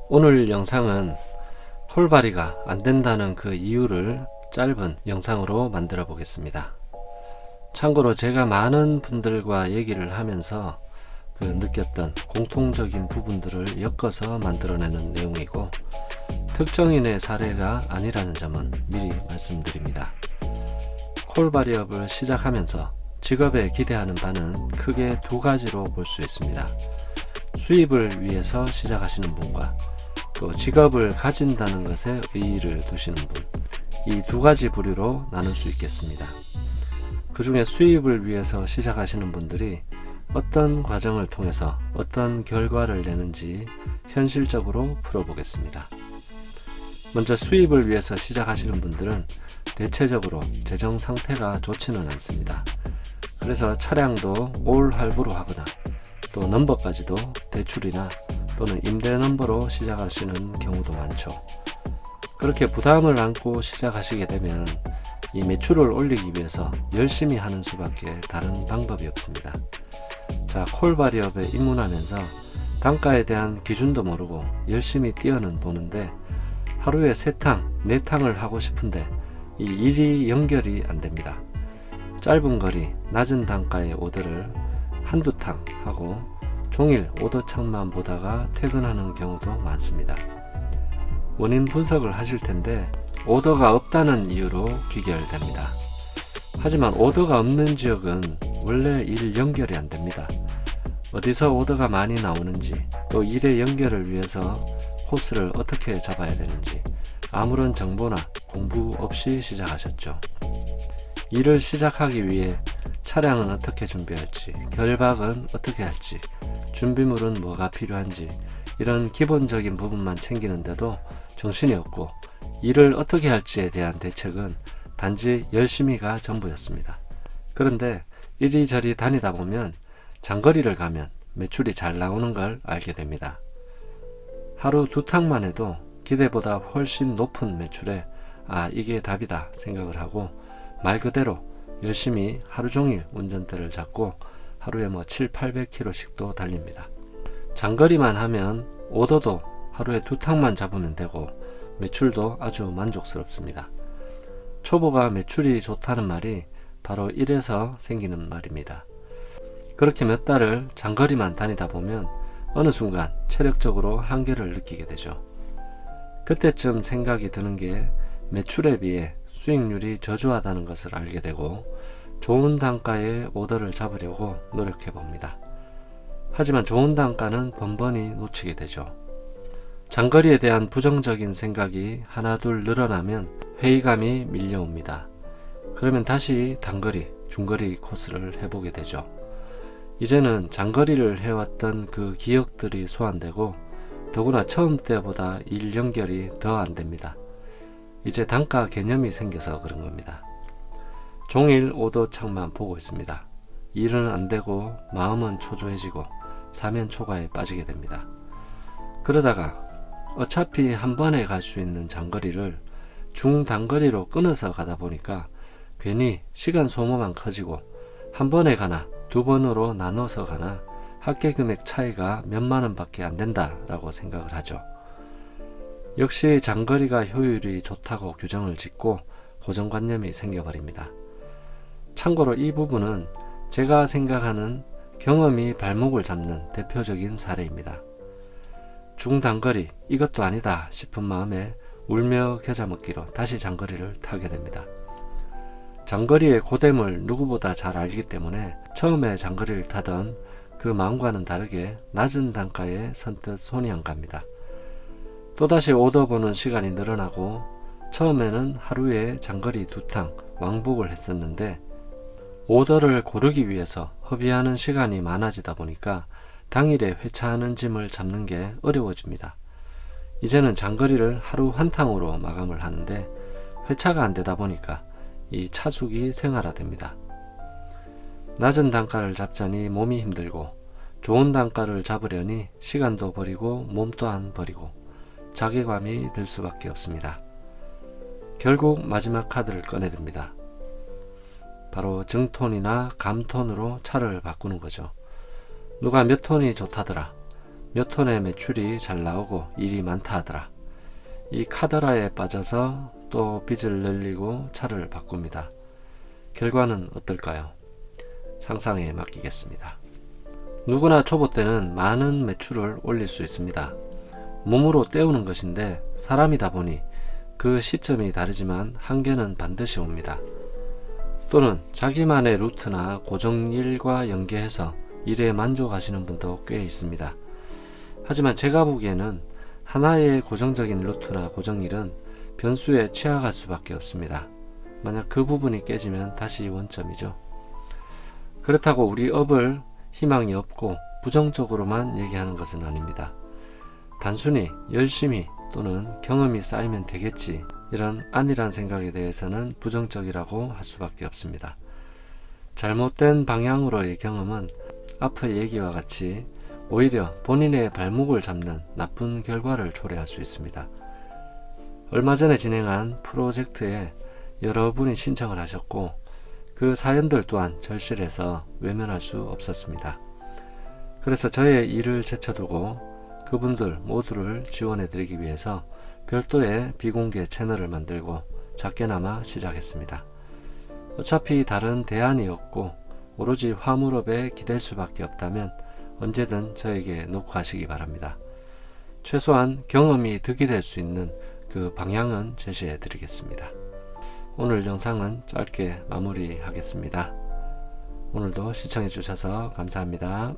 오늘 영상은 콜바리가 안된다는 그 이유를 짧은 영상으로 만들어 보겠습니다. 참고로 제가 많은 분들과 얘기를 하면서 느꼈던 공통적인 부분들을 엮어서 만들어내는 내용이고, 특정인의 사례가 아니라는 점은 미리 말씀드립니다. 콜바리업을 시작하면서 직업에 기대하는 바는 크게 두 가지로 볼 수 있습니다. 수입을 위해서 시작하시는 분과 또 직업을 가진다는 것에 의의를 두시는 분, 이 두 가지 부류로 나눌 수 있겠습니다. 그 중에 수입을 위해서 시작하시는 분들이 어떤 과정을 통해서 어떤 결과를 내는지 현실적으로 풀어보겠습니다. 먼저 수입을 위해서 시작하시는 분들은 대체적으로 재정 상태가 좋지는 않습니다. 그래서 차량도 올 할부로 하거나 또 넘버까지도 대출이나 또는 임대 넘버로 시작하시는 경우도 많죠. 그렇게 부담을 안고 시작하시게 되면 이 매출을 올리기 위해서 열심히 하는 수밖에 다른 방법이 없습니다. 자, 콜바리업에 입문하면서 단가에 대한 기준도 모르고 열심히 뛰어는 보는데 하루에 3탕, 4탕을 하고 싶은데 이 일이 연결이 안됩니다. 짧은 거리, 낮은 단가의 오더를 한두 탕 하고 종일 오더 창만 보다가 퇴근하는 경우도 많습니다. 원인 분석을 하실 텐데 오더가 없다는 이유로 귀결됩니다. 하지만 오더가 없는 지역은 원래 일 연결이 안됩니다. 어디서 오더가 많이 나오는지, 또 일의 연결을 위해서 코스를 어떻게 잡아야 되는지 아무런 정보나 공부 없이 시작하셨죠. 일을 시작하기 위해 차량은 어떻게 준비할지, 결박은 어떻게 할지, 준비물은 뭐가 필요한지, 이런 기본적인 부분만 챙기는데도 정신이 없고 일을 어떻게 할지에 대한 대책은 단지 열심히가 전부였습니다. 그런데 이리저리 다니다 보면 장거리를 가면 매출이 잘 나오는 걸 알게 됩니다. 하루 2탕만 해도 기대보다 훨씬 높은 매출에 이게 답이다 생각을 하고 말 그대로 열심히 하루 종일 운전대를 잡고 하루에 700-800km씩도 달립니다. 장거리만 하면 오더도 하루에 2탕만 잡으면 되고 매출도 아주 만족스럽습니다. 초보가 매출이 좋다는 말이 바로 이래서 생기는 말입니다. 그렇게 몇 달을 장거리만 다니다 보면 어느 순간 체력적으로 한계를 느끼게 되죠. 그때쯤 생각이 드는 게 매출에 비해 수익률이 저조하다는 것을 알게 되고 좋은 단가의 오더를 잡으려고 노력해 봅니다. 하지만 좋은 단가는 번번이 놓치게 되죠. 장거리에 대한 부정적인 생각이 하나둘 늘어나면 회의감이 밀려옵니다. 그러면 다시 단거리, 중거리 코스를 해보게 되죠. 이제는 장거리를 해왔던 그 기억들이 소환되고 더구나 처음 때보다 일 연결이 더 안됩니다. 이제 단가 개념이 생겨서 그런 겁니다. 종일 오더 창만 보고 있습니다. 일은 안되고 마음은 초조해지고 사면 초과에 빠지게 됩니다. 그러다가 어차피 한 번에 갈 수 있는 장거리를 중단거리로 끊어서 가다 보니까 괜히 시간 소모만 커지고 한 번에 가나 두 번으로 나눠서 가나 합계 금액 차이가 몇만원 밖에 안 된다 라고 생각을 하죠. 역시 장거리가 효율이 좋다고 규정을 짓고 고정관념이 생겨버립니다. 참고로 이 부분은 제가 생각하는 경험이 발목을 잡는 대표적인 사례입니다. 중단거리 이것도 아니다 싶은 마음에 울며 겨자 먹기로 다시 장거리를 타게 됩니다. 장거리의 고됨을 누구보다 잘 알기 때문에 처음에 장거리를 타던 그 마음과는 다르게 낮은 단가에 선뜻 손이 안 갑니다. 또다시 오더 보는 시간이 늘어나고 처음에는 하루에 장거리 2탕 왕복을 했었는데 오더를 고르기 위해서 허비하는 시간이 많아지다 보니까 당일에 회차하는 짐을 잡는 게 어려워집니다. 이제는 장거리를 하루 한 탕으로 마감을 하는데 회차가 안 되다 보니까 이 차숙이 생활화됩니다. 낮은 단가를 잡자니 몸이 힘들고 좋은 단가를 잡으려니 시간도 버리고 몸 또한 버리고 자괴감이 들 수밖에 없습니다. 결국 마지막 카드를 꺼내듭니다. 바로 정톤이나 감톤으로 차를 바꾸는 거죠. 누가 몇 톤이 좋다더라, 몇 톤의 매출이 잘 나오고 일이 많다 하더라. 이 카더라에 빠져서 또 빚을 늘리고 차를 바꿉니다. 결과는 어떨까요? 상상에 맡기겠습니다. 누구나 초보 때는 많은 매출을 올릴 수 있습니다. 몸으로 때우는 것인데 사람이다 보니 그 시점이 다르지만 한계는 반드시 옵니다. 또는 자기만의 루트나 고정일과 연계해서 일에 만족하시는 분도 꽤 있습니다. 하지만 제가 보기에는 하나의 고정적인 루트나 고정일은 변수에 취약할 수밖에 없습니다. 만약 그 부분이 깨지면 다시 원점이죠. 그렇다고 우리 업을 희망이 없고 부정적으로만 얘기하는 것은 아닙니다. 단순히 열심히 또는 경험이 쌓이면 되겠지 이런 안일한 생각에 대해서는 부정적이라고 할 수밖에 없습니다. 잘못된 방향으로의 경험은 앞의 얘기와 같이 오히려 본인의 발목을 잡는 나쁜 결과를 초래할 수 있습니다. 얼마 전에 진행한 프로젝트에 여러분이 신청을 하셨고 그 사연들 또한 절실해서 외면할 수 없었습니다. 그래서 저의 일을 제쳐두고 그분들 모두를 지원해드리기 위해서 별도의 비공개 채널을 만들고 작게나마 시작했습니다. 어차피 다른 대안이 없고 오로지 화물업에 기댈 수밖에 없다면 언제든 저에게 녹화하시기 바랍니다. 최소한 경험이 득이 될 수 있는 그 방향은 제시해 드리겠습니다. 오늘 영상은 짧게 마무리하겠습니다. 오늘도 시청해 주셔서 감사합니다.